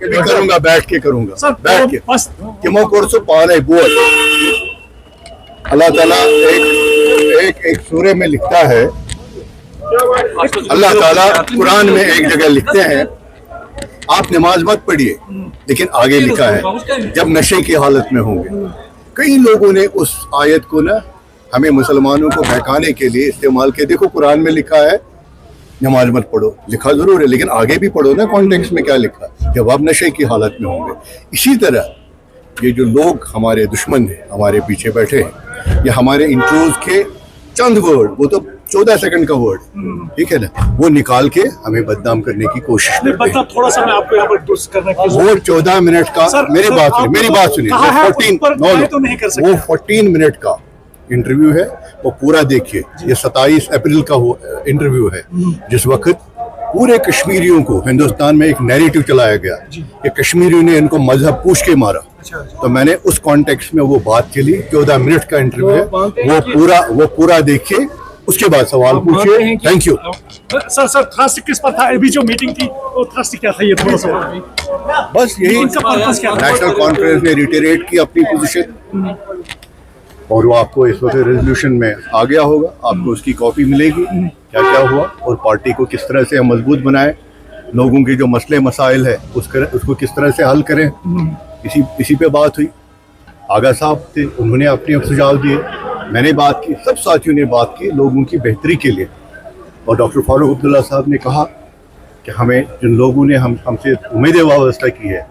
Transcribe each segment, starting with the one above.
कभी करूंगा, बैठ के करूंगा, सर, बैठ के बस कि मैं कोर्स पाल है बोल। अल्लाह ताला एक सूरे में लिखता है, अल्लाह ताला कुरान में एक जगह लिखते हैं, आप नमाज मत पढ़िए, लेकिन आगे लिखा है जब नशे की हालत में होंगे। कई लोगों ने उस आयत को ना हमें मुसलमानों को बहकाने के लिए इस्तेमाल किया। देखो कुरान में लिखा है नमाज मत पढ़ो, लिखा जरूर है, लेकिन आगे भी पढ़ो ना, कॉन्टेक्स्ट में क्या लिखा, जब आप नशे की हालत में होंगे। इसी तरह ये जो लोग हमारे दुश्मन हैं, हमारे पीछे बैठे हैं, ये हमारे इंट्रोज के चंद वर्ड, वो तो 14 सेकंड का वर्ड, ठीक है ना, वो निकाल के हमें बदनाम करने की कोशिश करते हैं। मतलब थोड़ा सा मैं आपको यहाँ पर दुरुस्त करने की वो 14 मिनट का, मेरी बात सुनिए, कहा है, 14 तो नहीं कर सकते। वो 14 मिनट का इंटरव्यू है, वो पूरा देखिए। ये 27 अप्रैल का इंटरव्यू है, जिस वक्त पूरे कश्मीरियों को हिंदुस्तान में एक नैरेटिव चलाया गया कि कश्मीरियों ने इनको मजहब पूछ के मारा। तो मैंने उस कॉन्टेक्स्ट में वो बात चली, 14 मिनट का इंटरव्यू है, वो पूरा देखिए, उसके बाद सवाल पूछिए। Thank you sir. थ्रस्ट किस पर था? अभी जो मीटिंग थी वो थ्रस्ट क्या था? ये थोड़ा सा बस यही, नेशनल कॉन्फ्रेंस ने रिटेरेट की अपनी पोजीशन, और वो आपको इस वक्त रेजोल्यूशन में आ गया होगा, आपको उसकी कॉपी मिलेगी, क्या क्या हुआ और पार्टी को किस तरह से हम मजबूत बनाएं, लोगों के जो मसले मसाइल है उसको किस तरह से हल करें। इसी पे बात हुई। आगा साहब थे, उन्होंने अपने सुझाव दिए, मैंने बात की, सब साथियों ने बात की लोगों की बेहतरी के लिए। और डॉक्टर फारूक अब्दुल्ला साहब ने कहा कि हमें जिन लोगों ने हमसे उम्मीदें वाबस्ता की है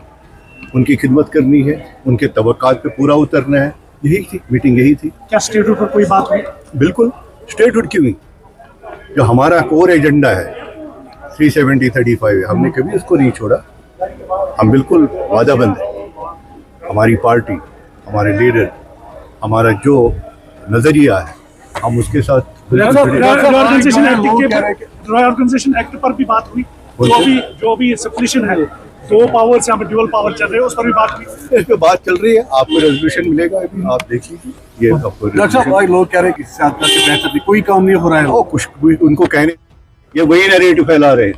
उनकी खिदमत करनी है, उनके तवक्कात पे पूरा उतरना है। यही थी मीटिंग, यही थी। क्या स्टेटहुड पर कोई बात हुई? बिल्कुल, स्टेटहुड क्यों नहीं, जो हमारा कोर एजेंडा है 370-35 है, हमने कभी उसको नहीं छोड़ा। हम बिल्कुल वादाबंद हैं, हमारी पार्टी, हमारे लीडर, हमारा जो नजरिया है, हम उसके साथ। ऑर्गेनाइजेशन एक्ट पर भी बात हुई, जो भी सेपरेशन है, दो पावर से ड्यूअल पावर चल रहे हैं, उस पर भी बात हुई। इस पे बात चल रही है, आपको रेजोल्यूशन मिलेगा, अभी आप देख लीजिए। ये डॉक्टर साहब, लोग कह रहे हैं कि बेहतर नहीं, कोई काम नहीं हो रहा है। कुछ उनको कहने, ये वही नैरेटिव फैला रहे हैं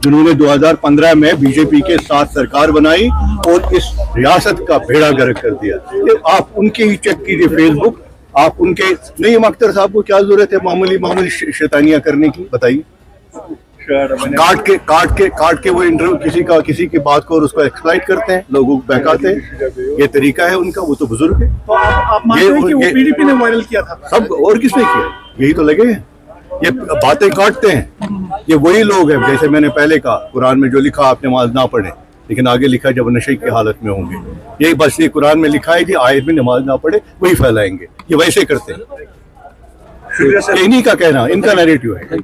जिन्होंने 2015 में बीजेपी के साथ सरकार बनाई और इस रियासत का बेड़ा गर्क कर दिया। ये आप उनके ही चेक कीजिए फेसबुक, आप उनके नईम अख्तर साहब को क्या जरूरत है मामूली शैतानियां करने की, बताइए। काट के वो इंटरव्यू किसी की बात को और उसको एक्सप्लॉइट करते हैं, लोगों को बहकाते हैं। ये तरीका है उनका, वो तो बुजुर्ग है। तो आप मानते हैं कि वो पीडीपी ने वायरल किया था? सब, और किसने किया? यही तो लगे हैं, ये बातें काटते हैं। ये वही लोग हैं, जैसे मैंने पहले कहा, कुरान में जो लिखा आप नमाज ना पढ़े, लेकिन आगे लिखा जब नशे की हालत में होंगे। यही बस, ये कुरान में लिखा है कि आयत में नमाज ना पढ़े, वही फैलाएंगे। ये वैसे करते हैं, इन्हीं का कहना, इनका नैरेटिव है।